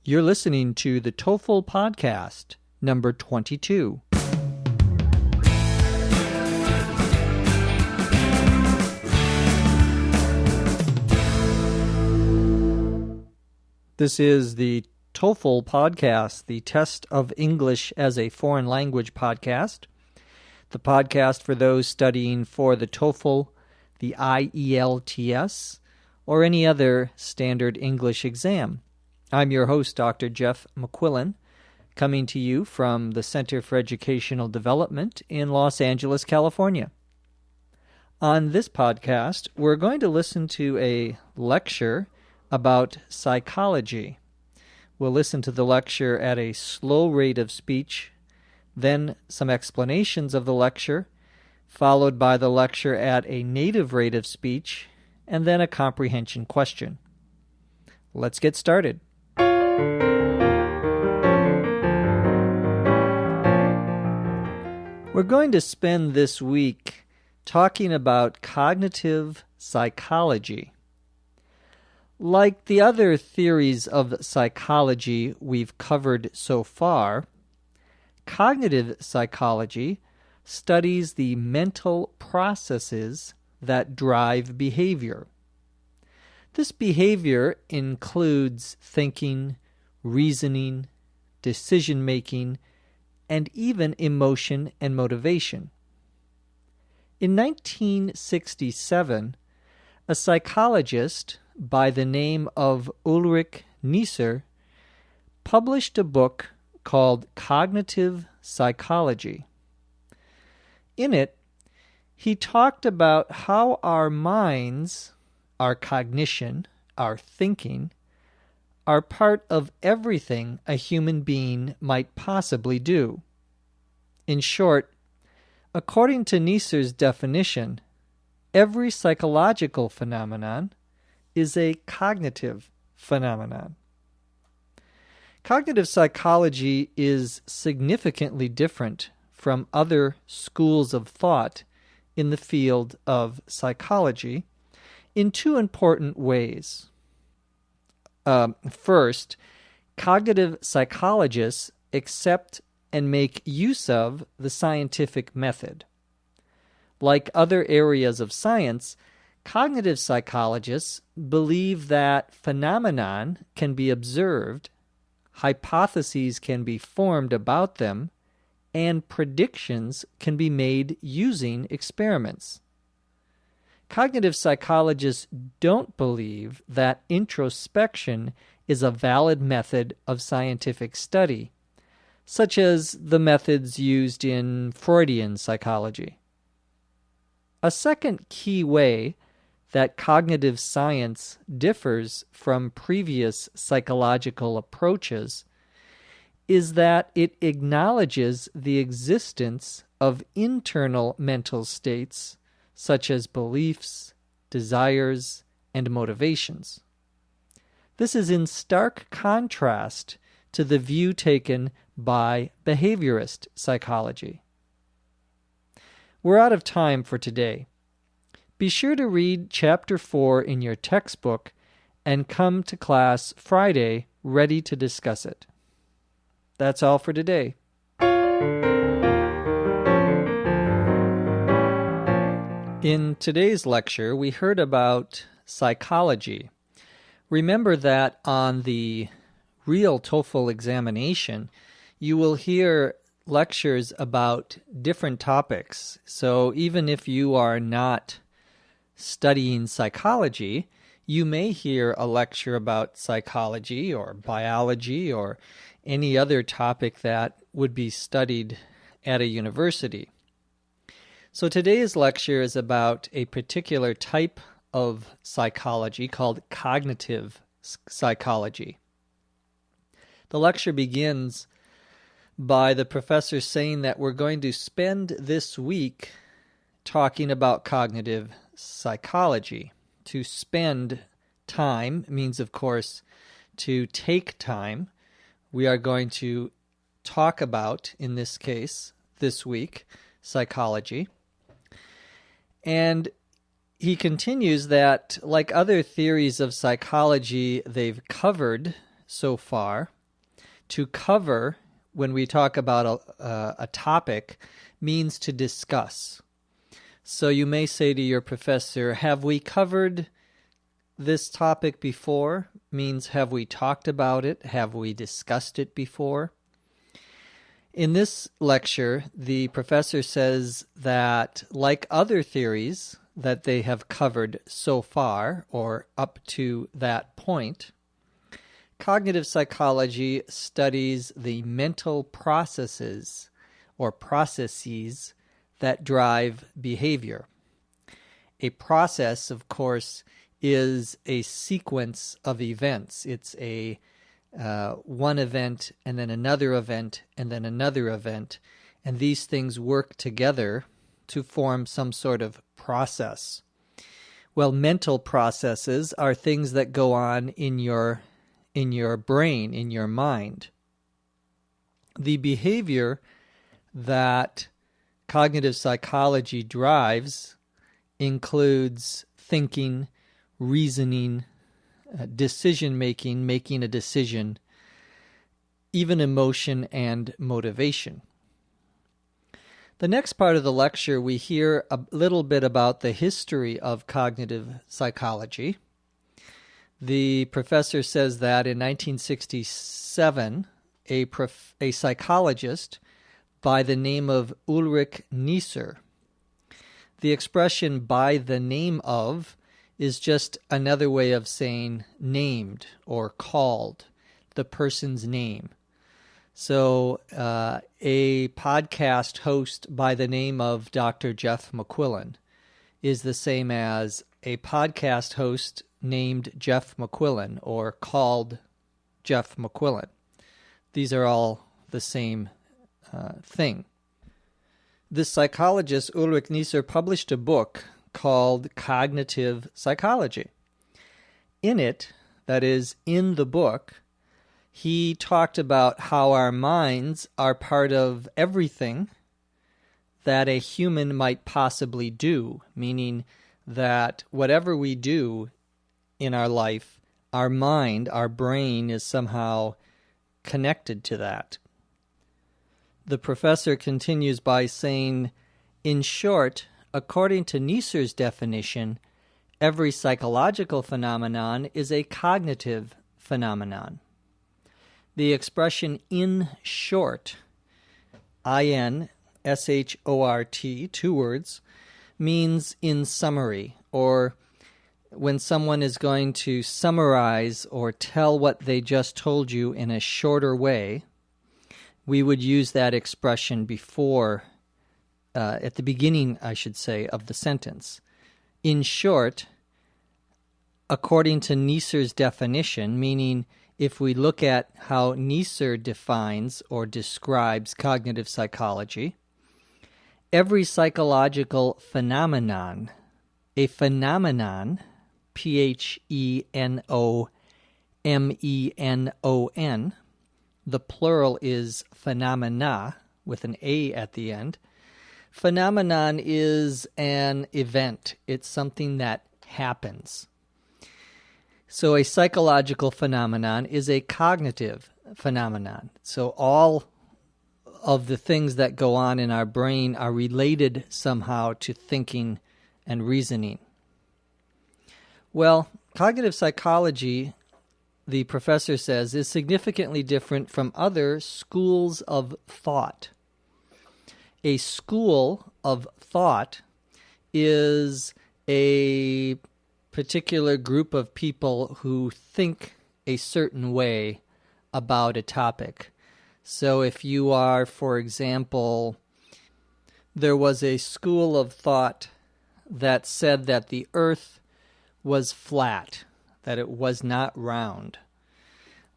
You're listening to the TOEFL podcast, number 22. This is the TOEFL podcast, the Test of English as a Foreign Language podcast, the podcast for those studying for the TOEFL, the IELTS, or any other standard English exam. I'm your host, Dr. Jeff McQuillan, coming to you from the Center for Educational Development in Los Angeles, California. On this podcast, we're going to listen to a lecture about psychology. We'll listen to the lecture at a slow rate of speech, then some explanations of the lecture, followed by the lecture at a native rate of speech, and then a comprehension question. Let's get started. We're going to spend this week talking about cognitive psychology. Like the other theories of psychology we've covered so far, cognitive psychology studies the mental processes that drive behavior. This behavior includes thinking, reasoning, decision-making, and even emotion and motivation. In 1967, a psychologist by the name of Ulrich Neisser published a book called Cognitive Psychology. In it, he talked about how our minds, our cognition, our thinking, are part of everything a human being might possibly do. In short, according to Neisser's definition, every psychological phenomenon is a cognitive phenomenon. Cognitive psychology is significantly different from other schools of thought in the field of psychology in two important ways. First, cognitive psychologists accept and make use of the scientific method. Like other areas of science, cognitive psychologists believe that phenomenon can be observed, hypotheses can be formed about them, and predictions can be made using experiments. Cognitive psychologists don't believe that introspection is a valid method of scientific study, such as the methods used in Freudian psychology. A second key way that cognitive science differs from previous psychological approaches is that it acknowledges the existence of internal mental states such as beliefs, desires, and motivations. This is in stark contrast to the view taken by behaviorist psychology. We're out of time for today. Be sure to read Chapter 4 in your textbook and come to class Friday ready to discuss it. That's all for today. In today's lecture, we heard about psychology. Remember that on the real TOEFL examination, you will hear lectures about different topics. So even if you are not studying psychology, you may hear a lecture about psychology or biology or any other topic that would be studied at a university. So today's lecture is about a particular type of psychology called cognitive psychology. The lecture begins by the professor saying that we're going to spend this week talking about cognitive psychology. To spend time means, of course, to take time. We are going to talk about, in this case, this week, psychology. And he continues that, like other theories of psychology they've covered so far. To cover, when we talk about a topic, means to discuss. So you may say to your professor, have we covered this topic before? Means have we talked about it? Have we discussed it before? In this lecture, the professor says that, like other theories that they have covered so far, or up to that point, cognitive psychology studies the mental processes or processes that drive behavior. A process, of course, is a sequence of events. It's a one event and then another event and then another event, and these things work together to form some sort of process. Well, mental processes are things that go on in your brain, in your mind. The behavior that cognitive psychology drives includes thinking, reasoning, decision-making, making a decision, even emotion and motivation. The next part of the lecture, we hear a little bit about the history of cognitive psychology. The professor says that in 1967, a psychologist by the name of Ulrich Neisser. The expression "by the name of" is just another way of saying named or called, the person's name. So a podcast host by the name of Dr. Jeff McQuillan is the same as a podcast host named Jeff McQuillan or called Jeff McQuillan. These are all the same thing. This psychologist, Ulrich Neisser, published a book called Cognitive Psychology. In it, that is, in the book, he talked about how our minds are part of everything that a human might possibly do, meaning that whatever we do in our life, our mind, our brain is somehow connected to that. The professor continues by saying, in short, according to Neisser's definition, every psychological phenomenon is a cognitive phenomenon. The expression "in short," I-N-S-H-O-R-T, 2 words, means in summary, or when someone is going to summarize or tell what they just told you in a shorter way, we would use that expression before, at the beginning, I should say, of the sentence. In short, according to Neisser's definition, meaning if we look at how Neisser defines or describes cognitive psychology, every psychological phenomenon, a phenomenon, P-H-E-N-O-M-E-N-O-N, the plural is phenomena, with an A at the end. Phenomenon is an event. It's something that happens. So a psychological phenomenon is a cognitive phenomenon. So all of the things that go on in our brain are related somehow to thinking and reasoning. Well, cognitive psychology, the professor says, is significantly different from other schools of thought. A school of thought is a particular group of people who think a certain way about a topic. So if you are, for example, there was a school of thought that said that the earth was flat, that it was not round.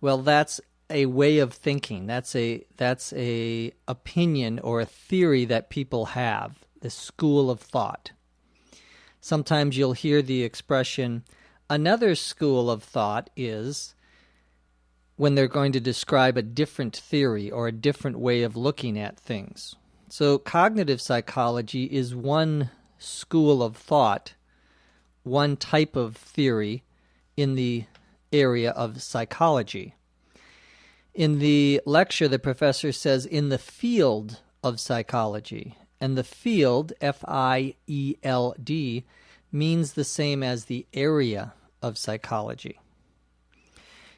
Well, that's a way of thinking. That's a opinion or a theory that people have, the school of thought. Sometimes you'll hear the expression, another school of thought is, when they're going to describe a different theory or a different way of looking at things. So cognitive psychology is one school of thought, one type of theory in the area of psychology. In the lecture, the professor says in the field of psychology, and the field, F-I-E-L-D, means the same as the area of psychology.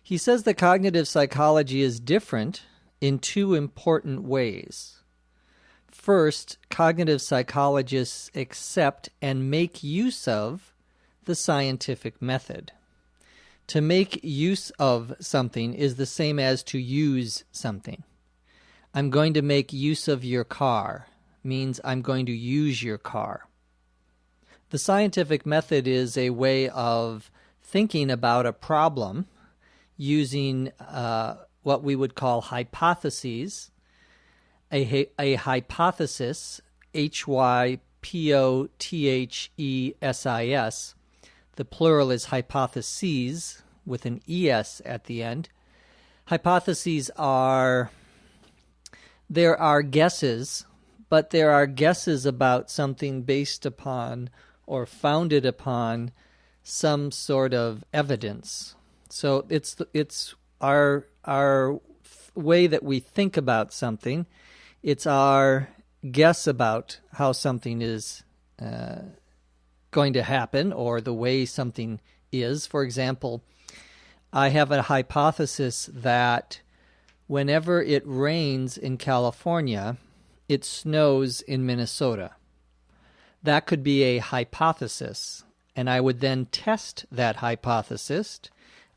He says that cognitive psychology is different in two important ways. First, cognitive psychologists accept and make use of the scientific method. To make use of something is the same as to use something. I'm going to make use of your car means I'm going to use your car. The scientific method is a way of thinking about a problem using what we would call hypotheses. A hypothesis, Hypothesis, the plural is hypotheses with an es at the end. Hypotheses there are guesses, but there are guesses about something based upon or founded upon some sort of evidence. So it's our way that we think about something. It's our guess about how something is going to happen or the way something is. For example, I have a hypothesis that whenever it rains in California, it snows in Minnesota. That could be a hypothesis, and I would then test that hypothesis.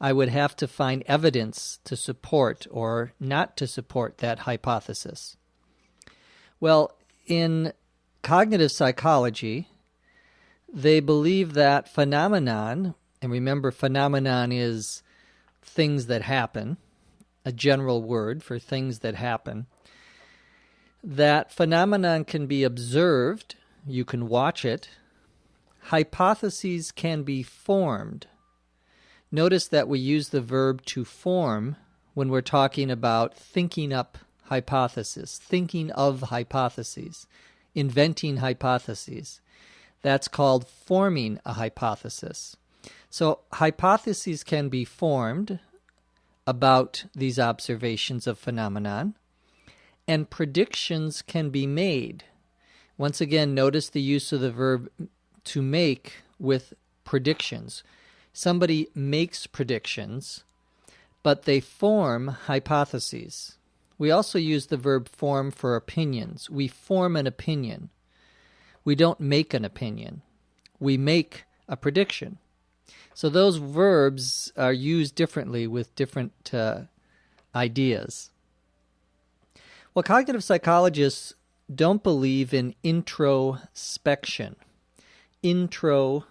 I would have to find evidence to support or not to support that hypothesis. Well, in cognitive psychology, they believe that phenomenon, and remember phenomenon is things that happen, a general word for things that happen, that phenomenon can be observed, you can watch it, hypotheses can be formed. Notice that we use the verb to form when we're talking about thinking up hypothesis, thinking of hypotheses, inventing hypotheses. That's called forming a hypothesis. So hypotheses can be formed about these observations of phenomenon, and predictions can be made. Once again, notice the use of the verb to make with predictions. Somebody makes predictions, but they form hypotheses. We also use the verb form for opinions. We form an opinion. We don't make an opinion. We make a prediction. So those verbs are used differently with different ideas. Well, cognitive psychologists don't believe in introspection. Introspection,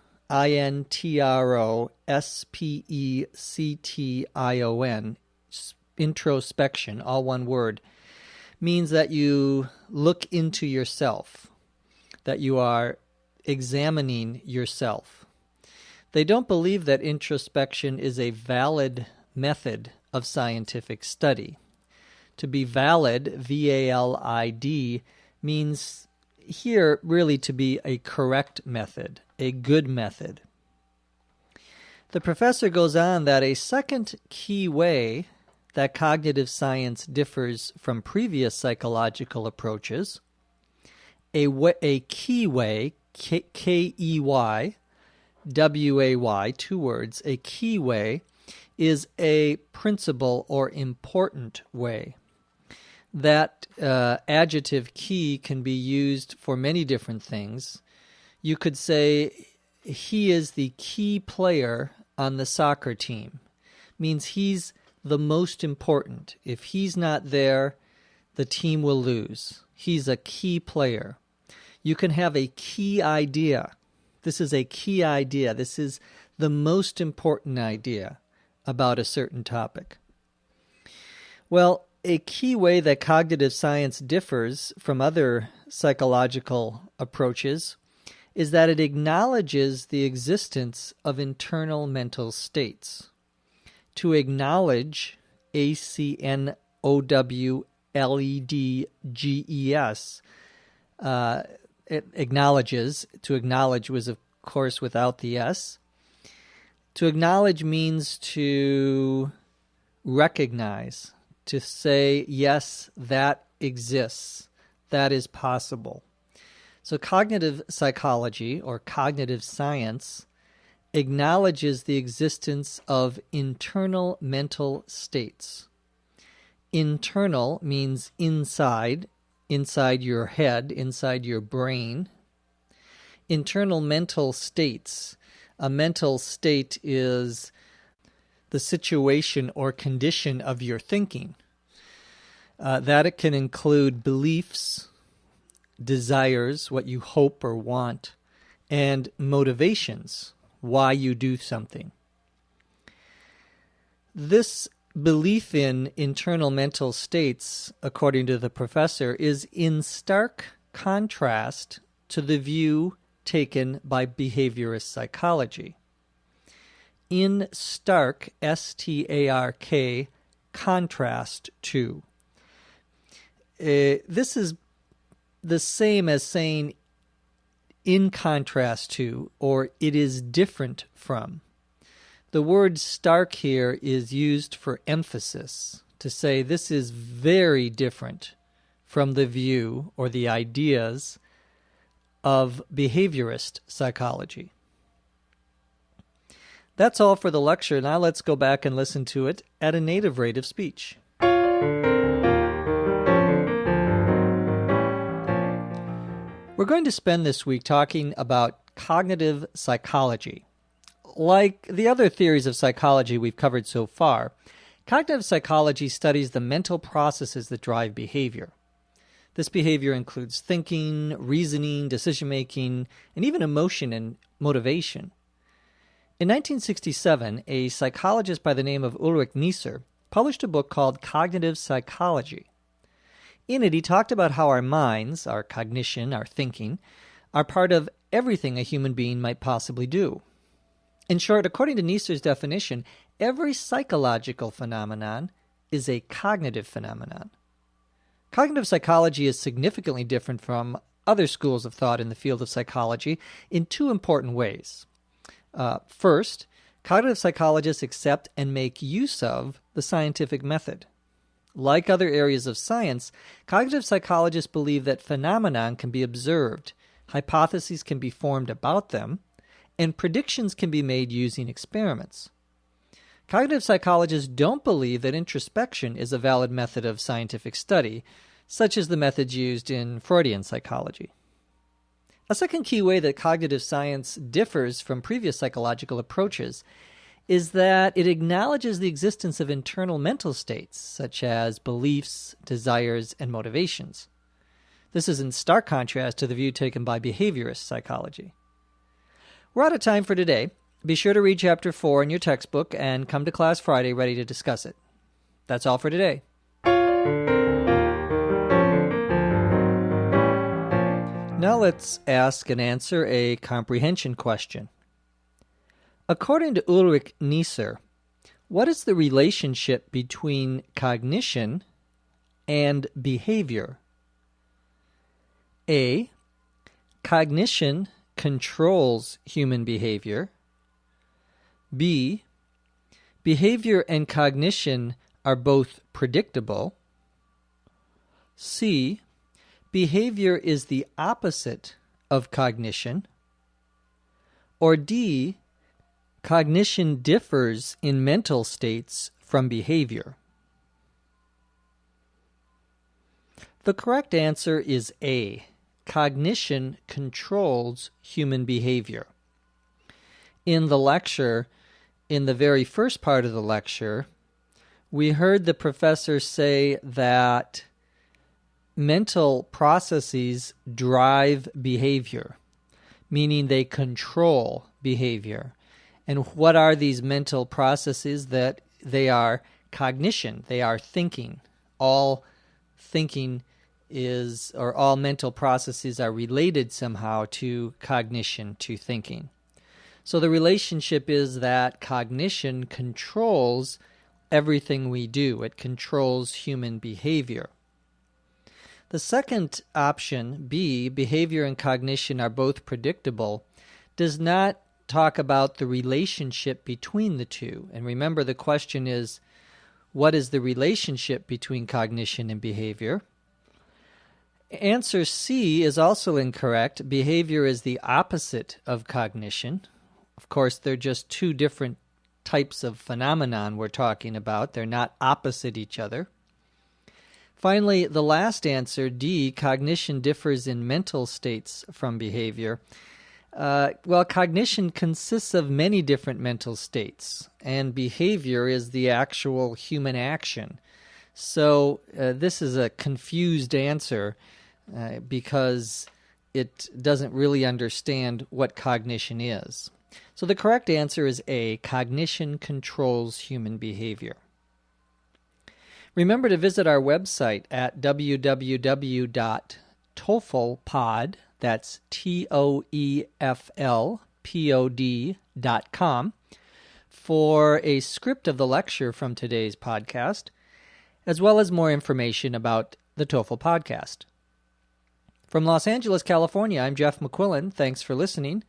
introspection, all one word, means that you look into yourself, that you are examining yourself. They don't believe that introspection is a valid method of scientific study. To be valid, V-A-L-I-D, means here really to be a correct method, a good method. The professor goes on that a second key way that cognitive science differs from previous psychological approaches, a key way, K-E-Y, W-A-Y, two words, a key way is a principal or important way. That adjective key can be used for many different things. You could say he is the key player on the soccer team. Means he's the most important. If he's not there, the team will lose. He's a key player. You can have a key idea. This is a key idea. This is the most important idea about a certain topic. Well, a key way that cognitive science differs from other psychological approaches is that it acknowledges the existence of internal mental states. To acknowledge, A-C-N-O-W-L-E-D-G-E-S, it acknowledges. To acknowledge was, of course, without the S. To acknowledge means to recognize, to say, yes, that exists, that is possible. So cognitive psychology or cognitive science acknowledges the existence of internal mental states. Internal means inside your head, inside your brain. Internal mental states. A mental state is the situation or condition of your thinking. That it can include beliefs, desires, what you hope or want, and motivations, why you do something. This belief in internal mental states, according to the professor, is in stark contrast to the view taken by behaviorist psychology. In stark, S-T-A-R-K, contrast to. This is the same as saying in contrast to, or it is different from. The word stark here is used for emphasis, to say this is very different from the view or the ideas of behaviorist psychology. That's all for the lecture. Now let's go back and listen to it at a native rate of speech. We're going to spend this week talking about cognitive psychology. Like the other theories of psychology we've covered so far, cognitive psychology studies the mental processes that drive behavior. This behavior includes thinking, reasoning, decision-making, and even emotion and motivation. In 1967, a psychologist by the name of Ulrich Neisser published a book called Cognitive Psychology. In it, he talked about how our minds, our cognition, our thinking, are part of everything a human being might possibly do. In short, according to Neisser's definition, every psychological phenomenon is a cognitive phenomenon. Cognitive psychology is significantly different from other schools of thought in the field of psychology in two important ways. First, cognitive psychologists accept and make use of the scientific method. Like other areas of science, cognitive psychologists believe that phenomena can be observed, hypotheses can be formed about them, and predictions can be made using experiments. Cognitive psychologists don't believe that introspection is a valid method of scientific study, such as the methods used in Freudian psychology. A second key way that cognitive science differs from previous psychological approaches is that it acknowledges the existence of internal mental states, such as beliefs, desires, and motivations. This is in stark contrast to the view taken by behaviorist psychology. We're out of time for today. Be sure to read Chapter 4 in your textbook and come to class Friday ready to discuss it. That's all for today. Now let's ask and answer a comprehension question. According to Ulrich Neisser, what is the relationship between cognition and behavior? A. Cognition controls human behavior. B. Behavior and cognition are both predictable. C. Behavior is the opposite of cognition. Or D. Cognition differs in mental states from behavior. The correct answer is A. Cognition controls human behavior. In the lecture, in the very first part of the lecture, we heard the professor say that mental processes drive behavior, meaning they control behavior. And what are these mental processes? That they are cognition, they are thinking. All thinking is, or all mental processes are related somehow to cognition, to thinking. So the relationship is that cognition controls everything we do. It controls human behavior. The second option, B, behavior and cognition are both predictable, does not talk about the relationship between the two. And remember, the question is, What is the relationship between cognition and behavior? Answer C is also incorrect. Behavior is the opposite of cognition. Of course, they're just two different types of phenomenon we're talking about. They're not opposite each other. Finally, the last answer, D, cognition differs in mental states from behavior. Well, cognition consists of many different mental states, and behavior is the actual human action. So this is a confused answer because it doesn't really understand what cognition is. So the correct answer is A, cognition controls human behavior. Remember to visit our website at www.TOEFLPod, that's TOEFLPod.com, for a script of the lecture from today's podcast, as well as more information about the TOEFL podcast. From Los Angeles, California, I'm Jeff McQuillan. Thanks for listening.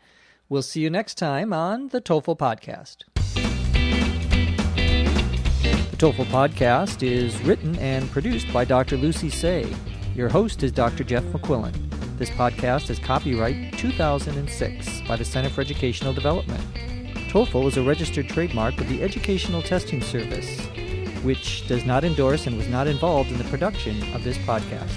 We'll see you next time on the TOEFL podcast. The TOEFL podcast is written and produced by Dr. Lucy Say. Your host is Dr. Jeff McQuillan. This podcast is copyright 2006 by the Center for Educational Development. TOEFL is a registered trademark of the Educational Testing Service, which does not endorse and was not involved in the production of this podcast.